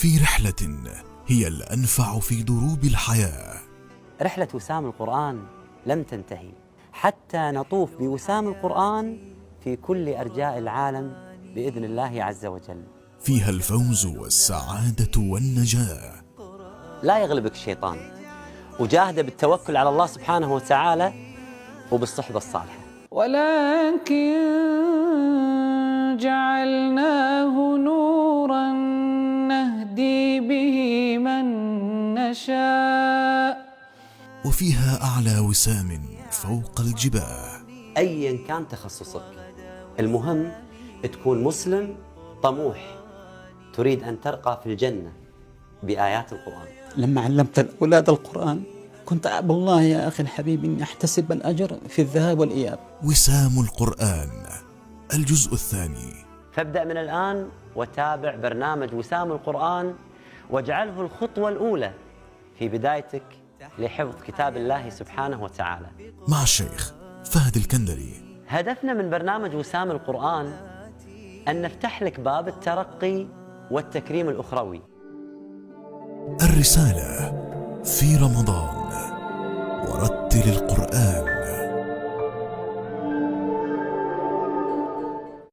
في رحلة هي الأنفع في دروب الحياة. رحلة وسام القرآن لم تنتهي حتى نطوف بوسام القرآن في كل أرجاء العالم بإذن الله عز وجل. فيها الفوز والسعادة والنجاة. لا يغلبك الشيطان، وجاهد بالتوكل على الله سبحانه وتعالى وبالصحبة الصالحة. ولكن جعلناه نورا نهدي به من نشاء. وفيها أعلى وسام فوق الجباه. أيا كان تخصصك، المهم تكون مسلم طموح تريد أن ترقى في الجنة بآيات القرآن. لما علمت الأولاد القرآن كنت أعب الله يا أخي الحبيب أن أحتسب الأجر في الذهاب والإياب. وسام القرآن الجزء الثاني. فابدأ من الآن وتابع برنامج وسام القرآن، واجعله الخطوة الأولى في بدايتك لحفظ كتاب الله سبحانه وتعالى مع الشيخ فهد الكندري. هدفنا من برنامج وسام القرآن أن نفتح لك باب الترقي والتكريم الأخروي. الرسالة في رمضان، ورتل القرآن.